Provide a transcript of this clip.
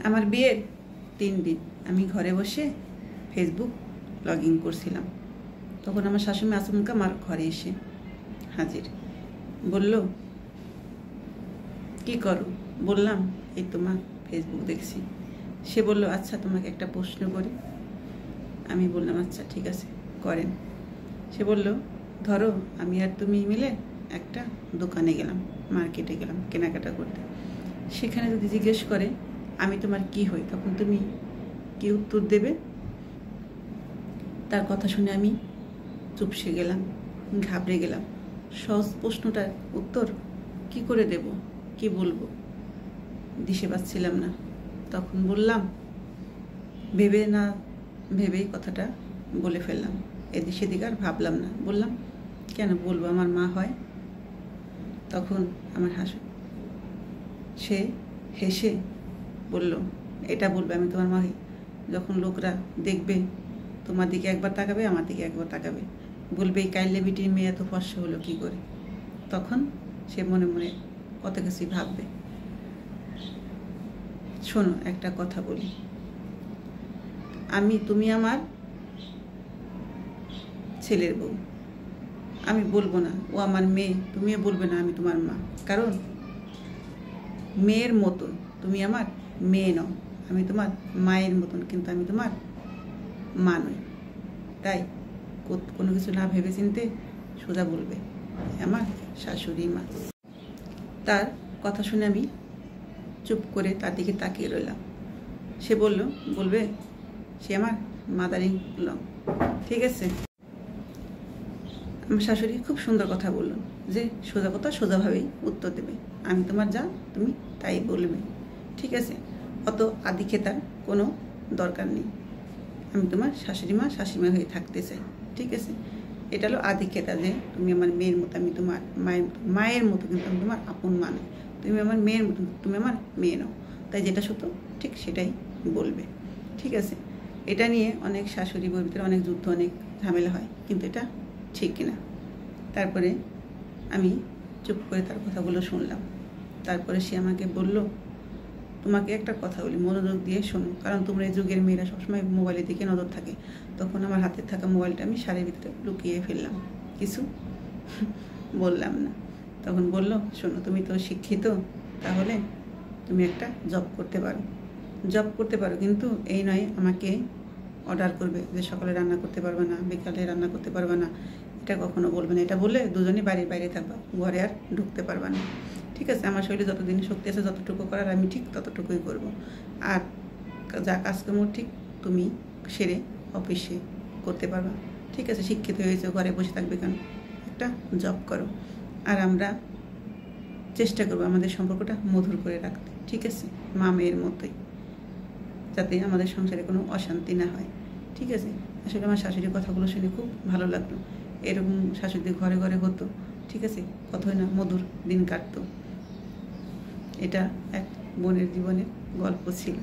আমার বিয়ের 3 দিন আমি ঘরে বসে ফেসবুক লগইন করছিলাম। তখন আমার শাশুড়ি আচমকা আমার ঘরে এসে হাজির। বলল, কি করো? বললাম, এই তোমার ফেসবুক দেখছি। সে বলল, আচ্ছা তোমাকে একটা প্রশ্ন করি। আমি বললাম, আচ্ছা ঠিক আছে করেন। সে বলল, ধরো আমি আর তুমি মিলে একটা দোকানে গেলাম, মার্কেটে গেলাম কেনাকাটা করতে। সেখানে যদি জিজ্ঞেস করে আমি তোমার কি হই, তখন তুমি কি উত্তর দেবে? তার কথা শুনে আমি চুপসে গেলাম, ঘাবড়ে গেলাম। সহজ প্রশ্নটার উত্তর কি করে দেব, কি বলবো, দিশে পাচ্ছিলাম না। তখন বললাম, ভেবেই কথাটা বলে ফেললাম। এদিক সেদিক আর ভাবলাম না। বললাম, কেন বলবো, আমার মা হয়। তখন আমার সে হেসে বলল, এটা বলবে আমি তোমার মা হই যখন লোকরা দেখবে তোমার দিকে একবার তাকাবে, আমার দিকে একবার তাকাবে, বলবে এই কাইলে বিটির মেয়ে এত ফর্সা হলো কি করে। তখন সে মনে মনে কত কিছুই ভাববে। শোনো, একটা কথা বলি, তুমি আমার ছেলের বউ। আমি বলবো না ও আমার মেয়ে, তুমিও বলবে না আমি তোমার মা। কারণ মেয়ের মতন তুমি আমার মেয়ে নও, আমি তোমার মায়ের মতন, কিন্তু আমি তোমার মা নই। তাই কোনো কিছু না ভেবে চিনতে সোজা বলবে আমার শাশুড়ি মা। তার কথা শুনে আমি চুপ করে তার দিকে তাকিয়ে রইলাম। সে বলবে সে আমার মাদারিং লং। ঠিক আছে। আমার শাশুড়ি খুব সুন্দর কথা বলল যে সোজা কথা সোজাভাবেই উত্তর দেবে, আমি তোমার যা, তুমি তাই বলবে। ঠিক আছে, অত আদিক্ষেতার কোনো দরকার নেই। আমি তোমার শাশুড়িমা হয়ে থাকতে চাই। ঠিক আছে, এটা হলো আদিক্ষেতা যে তুমি আমার মেয়ের মতো, আমি তোমার মায়ের মতো, কিন্তু আমি তোমার আপন মা নই। তুমি আমার মেয়ের মতো, তুমি আমার মেয়ে নাও। তাই যেটা সত্য ঠিক সেটাই বলবে। ঠিক আছে, এটা নিয়ে অনেক শাশুড়ি বউর ভিতরে অনেক যুদ্ধ, অনেক ঝামেলা হয়, কিন্তু এটা ঠিক কিনা। তারপরে আমি চুপ করে তার কথাগুলো শুনলাম। তারপরে সে আমাকে বলল, তোমাকে একটা কথা বলি, মনোযোগ দিয়ে শোনো, কারণ তোমরা এই যুগের মেয়েরা সবসময় মোবাইলের দিকে নজর থাকে। তখন আমার হাতে থাকা মোবাইলটা আমি শাড়ির ভিতরে লুকিয়ে ফেললাম, কিছু বললাম না। তখন বলল, শোনো, তুমি তো শিক্ষিত, তাহলে তুমি একটা জব করতে পারো, কিন্তু এই নয় আমাকে অর্ডার করবে যে সকালে রান্না করতে পারবে না, বিকালে রান্না করতে পারবে না, এটা কখনো বলবে না। এটা বললে দুজনই বাড়ির বাইরে থাকবা, ঘরে আর ঢুকতে পারবে না। ঠিক আছে, আমার শরীরে যতদিন শক্তি আছে, যতটুকু করার আমি ঠিক ততটুকুই করব। আর যা কাজকর্ম ঠিক তুমি সেরে অফিসে করতে পারবা। ঠিক আছে, শিক্ষিত হয়েছে, ঘরে বসে থাকবে কেন, একটা জব করো। আর আমরা চেষ্টা করবো আমাদের সম্পর্কটা মধুর করে রাখতে। ঠিক আছে, মা মেয়ের মতোই, যাতে আমাদের সংসারে কোনো অশান্তি না হয়। ঠিক আছে, আসলে আমার শাশুড়ির কথাগুলো শুনে খুব ভালো লাগলো। এরকম শাশুড়ি ঘরে ঘরে হতো। ঠিক আছে, কতই না মধুর দিন কাটতো। এটা এক বোনের জীবনের গল্প ছিল।